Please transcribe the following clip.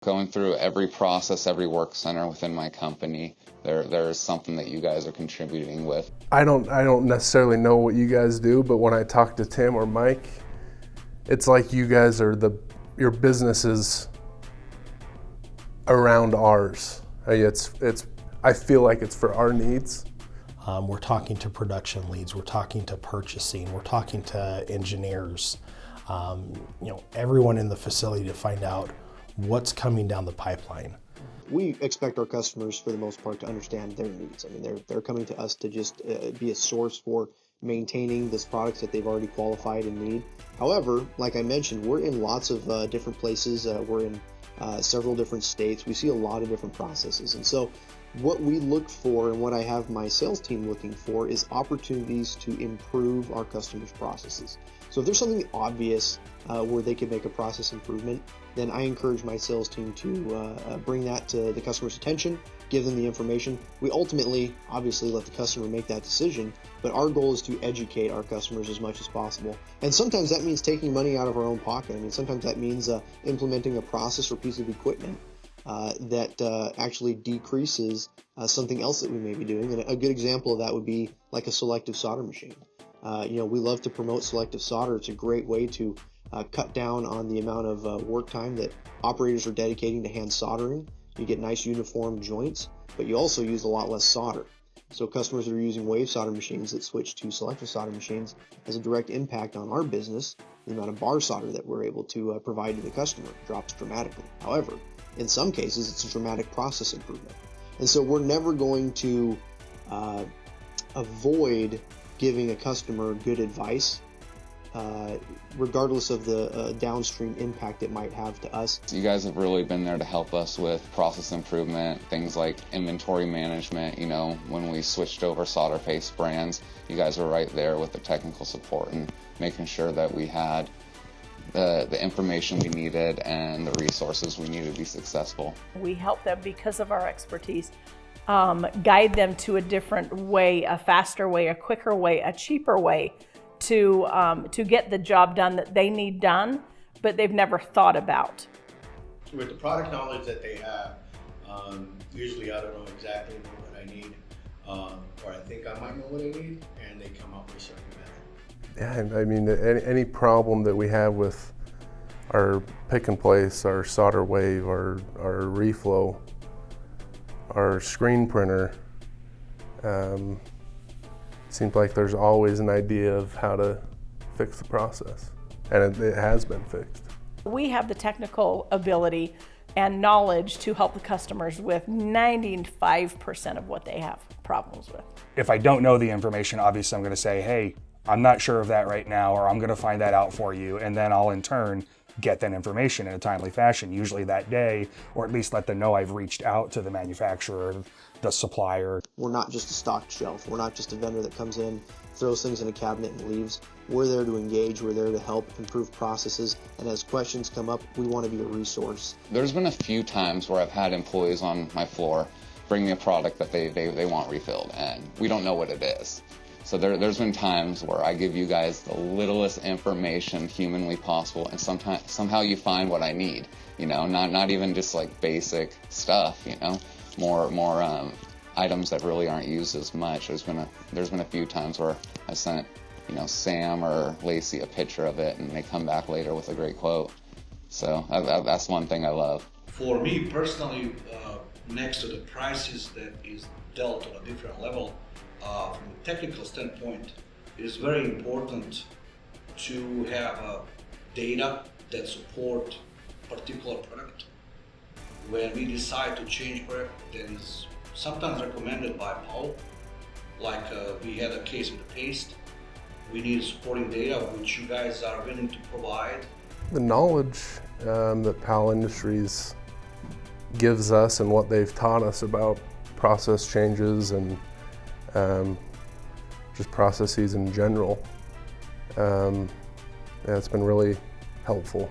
Going through every process, every work center within my company, there's something that you guys are contributing with. I don't necessarily know what you guys do, but when I talk to Tim or Mike, it's like you guys are your business is around ours. I feel like it's for our needs. We're talking to production leads, we're talking to purchasing, we're talking to engineers, everyone in the facility to find out what's coming down the pipeline. We expect our customers, for the most part, to understand their needs. I mean, they're coming to us to just be a source for maintaining this products that they've already qualified and need. However, like I mentioned, we're in lots of different places. We're in several different states. We see a lot of different processes. And so what we look for and what I have my sales team looking for is opportunities to improve our customers' processes. So if there's something obvious where they could make a process improvement, then I encourage my sales team to bring that to the customer's attention, give them the information. We ultimately, obviously, let the customer make that decision, but our goal is to educate our customers as much as possible. And sometimes that means taking money out of our own pocket. I mean, sometimes that means implementing a process or piece of equipment that actually decreases something else that we may be doing. And a good example of that would be like a selective solder machine. We love to promote selective solder. It's a great way to cut down on the amount of work time that operators are dedicating to hand soldering. You get nice uniform joints, but you also use a lot less solder. So customers that are using wave solder machines that switch to selective solder machines has a direct impact on our business. The amount of bar solder that we're able to provide to the customer drops dramatically. However, in some cases, it's a dramatic process improvement. And so we're never going to avoid giving a customer good advice, regardless of the downstream impact it might have to us. You guys have really been there to help us with process improvement, things like inventory management. When we switched over solder paste brands, you guys were right there with the technical support and making sure that we had the information we needed and the resources we needed to be successful. We help them because of our expertise, guide them to a different way, a faster way, a quicker way, a cheaper way to get the job done that they need done, but they've never thought about. With the product knowledge that they have, usually I don't know exactly what I need, or I think I might know what I need, and they come up with something better. Yeah, I mean, any problem that we have with our pick and place, our solder wave, our reflow, our screen printer, seems like there's always an idea of how to fix the process, and it has been fixed. We have the technical ability and knowledge to help the customers with 95% of what they have problems with. If I don't know the information, obviously I'm going to say, hey, I'm not sure of that right now, or I'm going to find that out for you, and then I'll in turn get that information in a timely fashion, usually that day, or at least let them know I've reached out to the manufacturer, the supplier. We're not just a stocked shelf. We're not just a vendor that comes in, throws things in a cabinet and leaves. We're there to engage. We're there to help improve processes. And as questions come up, we want to be a resource. There's been a few times where I've had employees on my floor bring me a product that they want refilled, and we don't know what it is. So there's been times where I give you guys the littlest information humanly possible, and somehow you find what I need. Not even just like basic stuff. More items that really aren't used as much. There's been a few times where I sent Sam or Lacey a picture of it, and they come back later with a great quote. So that's one thing I love. For me personally, next to the prices that is dealt on a different level, from a technical standpoint, it is very important to have data that support particular product. When we decide to change product that is sometimes recommended by Paul, like we had a case with the paste, we need supporting data which you guys are willing to provide. The knowledge that PAL Industries gives us and what they've taught us about process changes and just processes in general, it's been really helpful.